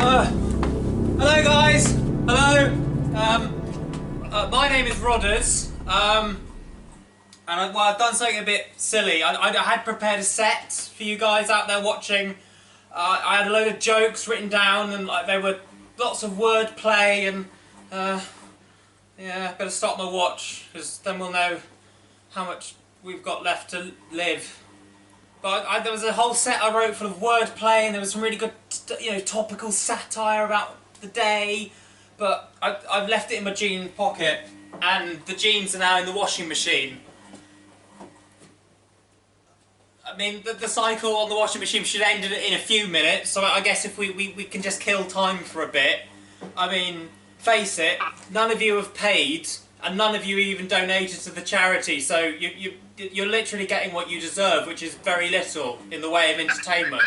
Hello guys! Hello! My name is Rhodders, and I've done something a bit silly. I had prepared a set for you guys out there watching. I had a load of jokes written down, and there were lots of wordplay, and yeah, better stop my watch, because then we'll know how much we've got left to live. But there was a whole set I wrote full of wordplay, and there was some really good, topical satire about the day. But I've left it in my jean pocket, and the jeans are now in the washing machine. I mean, the cycle on the washing machine should end in a few minutes, so I guess if we can just kill time for a bit. I mean, face it, none of you have paid, and none of you even donated to the charity, so you're literally getting what you deserve, which is very little in the way of entertainment.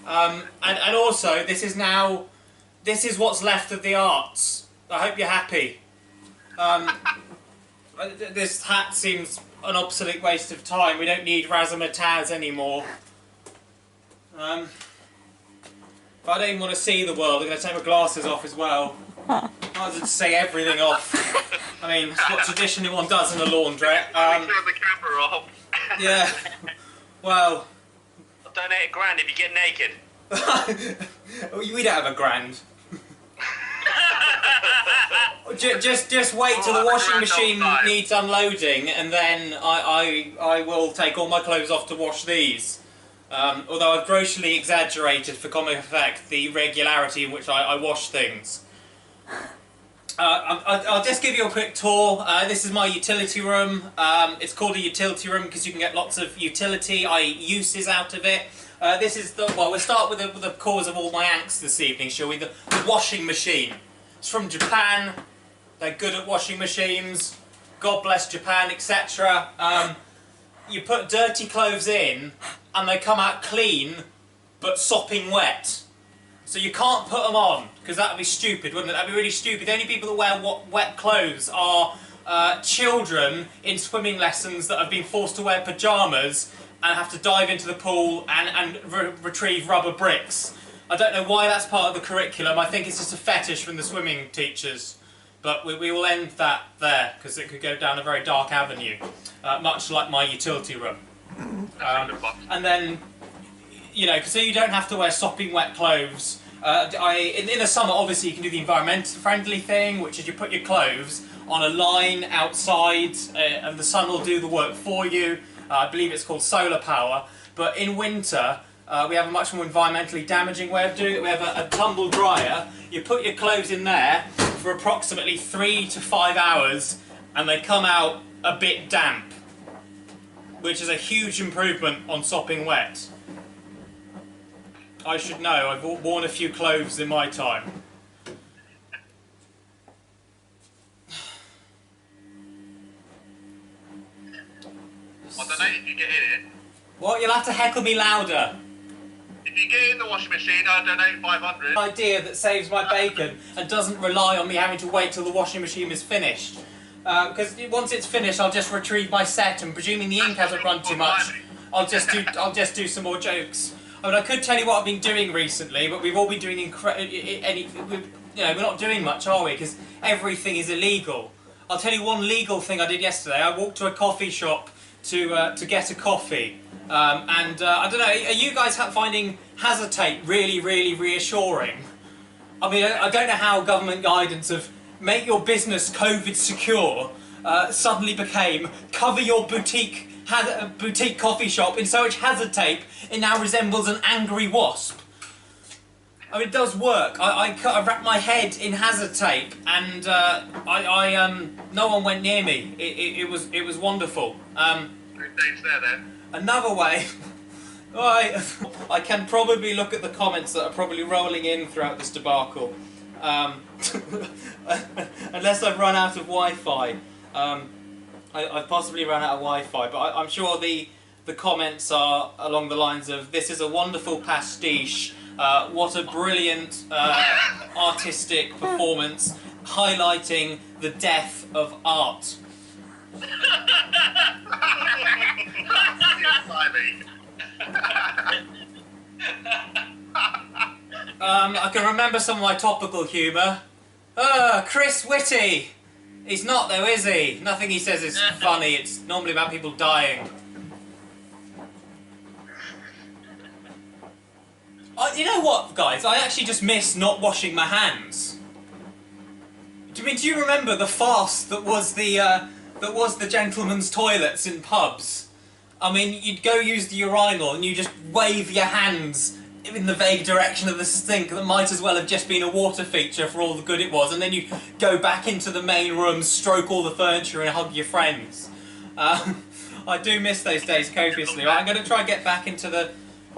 And also, this is what's left of the arts. I hope you're happy. This hat seems an obsolete waste of time. We don't need razzmatazz anymore. But I don't even want to see the world. I'm going to take my glasses off as well. Might as well just take everything off. I mean, it's what traditionally one does in a laundrette. Turn the camera off. Yeah. Well. I'll donate £1,000 if you get naked. We don't have £1,000. Just wait till the washing machine needs unloading, and then I will take all my clothes off to wash these. Although I've grossly exaggerated for comic effect the regularity in which I wash things. I'll just give you a quick tour. This is my utility room. It's called a utility room because you can get lots of utility, i.e. uses out of it. This is we'll start with the cause of all my angst this evening, shall we? The washing machine. It's from Japan. They're good at washing machines. God bless Japan, etc. You put dirty clothes in, and they come out clean, but sopping wet. So you can't put them on, because that would be stupid, wouldn't it? That would be really stupid. The only people that wear wet clothes are children in swimming lessons that have been forced to wear pyjamas and have to dive into the pool and retrieve rubber bricks. I don't know why that's part of the curriculum. I think it's just a fetish from the swimming teachers. But we will end that there, because it could go down a very dark avenue, much like my utility room. And then, so you don't have to wear sopping wet clothes. In the summer, obviously, you can do the environmentally friendly thing, which is you put your clothes on a line outside, and the sun will do the work for you. I believe it's called solar power. But in winter, we have a much more environmentally damaging way of doing it. We have a tumble dryer. You put your clothes in there for approximately 3 to 5 hours, and they come out a bit damp, which is a huge improvement on sopping wet. I should know, I've worn a few clothes in my time. I don't know if you get in it. What? You'll have to heckle me louder. If you get in the washing machine, I'll donate 500. Idea that saves my bacon and doesn't rely on me having to wait till the washing machine is finished. Because once it's finished, I'll just retrieve my set, and presuming the ink hasn't run too much, I'll just do some more jokes. I mean, I could tell you what I've been doing recently, but we've all been doing we're not doing much, are we? Because everything is illegal. I'll tell you one legal thing I did yesterday. I walked to a coffee shop to get a coffee. I don't know, are you guys finding hazard tape really, really reassuring? I mean, I don't know how government guidance of make your business COVID secure suddenly became cover your boutique coffee shop in so much hazard tape it now resembles an angry wasp. I mean, it does work. I wrapped my head in hazard tape, and no one went near me. It was wonderful. Dave's there then. Another way, I can probably look at the comments that are probably rolling in throughout this debacle, unless I've run out of Wi-Fi. I've possibly run out of Wi-Fi, but I'm sure the comments are along the lines of, "This is a wonderful pastiche. What a brilliant artistic performance, highlighting the death of art." I can remember some of my topical humour. Chris Whitty! He's not though, is he? Nothing he says is funny, it's normally about people dying. You know what, guys? I actually just miss not washing my hands. Do you remember the farce that was the gentlemen's toilets in pubs? I mean, you'd go use the urinal and you just wave your hands in the vague direction of the sink that might as well have just been a water feature for all the good it was, and then you go back into the main room, stroke all the furniture and hug your friends. I do miss those days copiously. Right, I'm going to try and get back into the...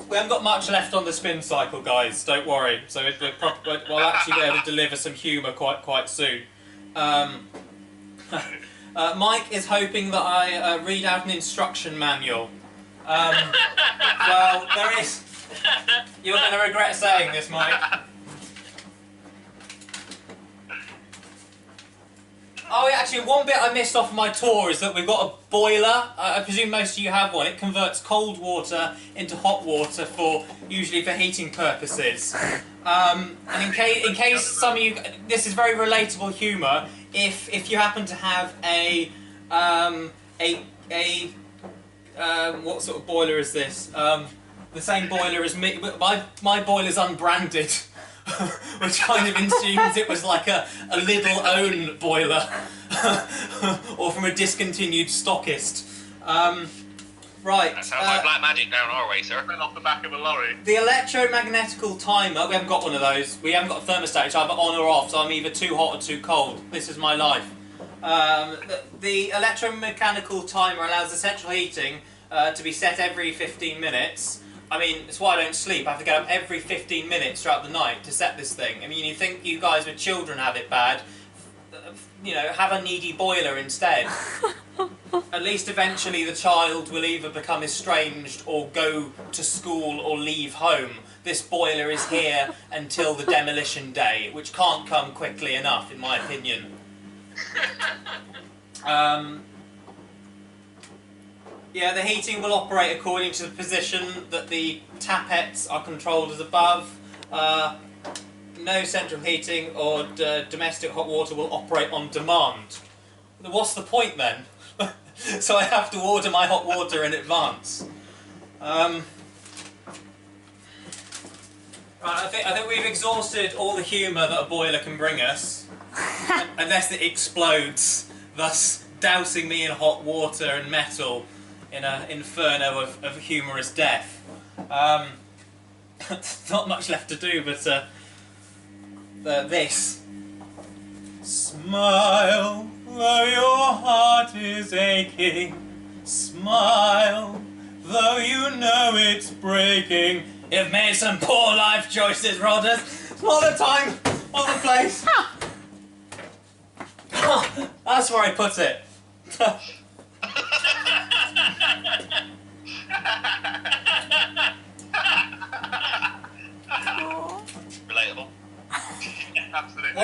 We haven't got much left on the spin cycle, guys, don't worry. So we'll actually be able to deliver some humour quite soon. Mike is hoping that I read out an instruction manual. Well, there is... You're going to regret saying this, Mike. Oh, yeah, actually, one bit I missed off my tour is that we've got a boiler. I presume most of you have one. It converts cold water into hot water usually for heating purposes. And in case some of you, this is very relatable humour. If you happen to have what sort of boiler is this? The same boiler as me. My boiler's unbranded, which kind of assumes it was like a Lidl own boiler, or from a discontinued stockist. Right. That's how my black magic down our way, sir. Went off the back of a lorry. The electromagnetical timer. We haven't got one of those. We haven't got a thermostat. It's either on or off, so I'm either too hot or too cold. This is my life. The electromechanical timer allows the central heating to be set every 15 minutes. I mean, it's why I don't sleep. I have to get up every 15 minutes throughout the night to set this thing. I mean, you think you guys with children have it bad. You know, have a needy boiler instead. At least eventually the child will either become estranged or go to school or leave home. This boiler is here until the demolition day, which can't come quickly enough, in my opinion. Yeah, the heating will operate according to the position that the tapettes are controlled as above. No central heating or domestic hot water will operate on demand. What's the point then? So I have to order my hot water in advance. Right, I think we've exhausted all the humour that a boiler can bring us, unless it explodes, thus dousing me in hot water and metal in an inferno of humorous death. Not much left to do, but this. Smile, though your heart is aching. Smile, though you know it's breaking. You've made some poor life choices, Rhodders. It's not the time, not the place. That's where I put it. Relatable. Absolutely.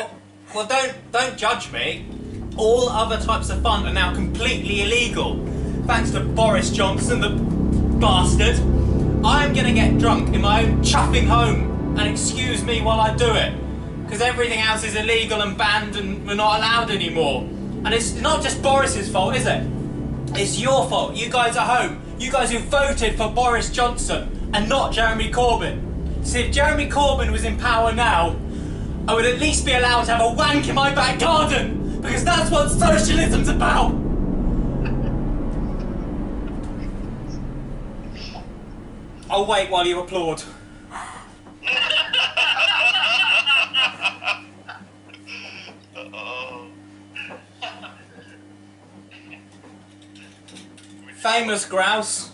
Well, don't judge me. All other types of fun are now completely illegal. Thanks to Boris Johnson, the bastard. I'm gonna get drunk in my own chuffing home and excuse me while I do it. Because everything else is illegal and banned and we're not allowed anymore. And it's not just Boris's fault, is it? It's your fault. You guys at home. You guys who voted for Boris Johnson and not Jeremy Corbyn. See, if Jeremy Corbyn was in power now, I would at least be allowed to have a wank in my back garden, because that's what socialism's about. I'll wait while you applaud. Famous grouse.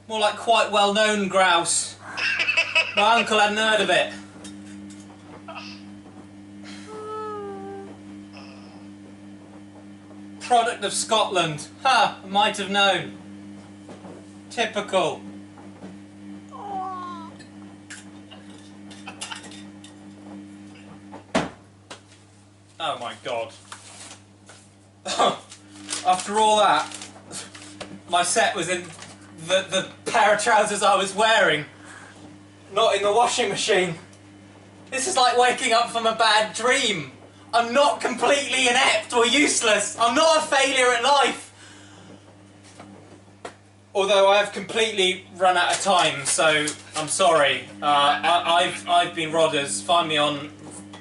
More like quite well-known grouse. My uncle hadn't heard of it. Product of Scotland. Ha! I might have known. Typical. Oh my god. After all that, my set was in the pair of trousers I was wearing, not in the washing machine. This is like waking up from a bad dream. I'm not completely inept or useless. I'm not a failure at life. Although I have completely run out of time, so I'm sorry. I've been Rhodders. Find me on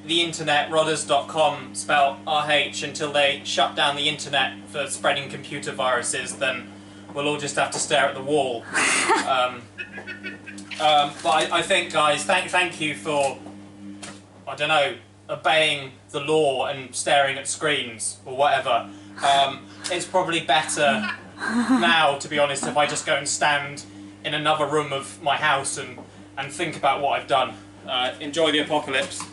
the internet, Rhodders.com, spelled RH, until they shut down the internet for spreading computer viruses. Then we'll all just have to stare at the wall. But I think, guys, thank you for, I don't know, obeying the law and staring at screens or whatever. It's probably better now, to be honest, if I just go and stand in another room of my house and think about what I've done. Enjoy the apocalypse.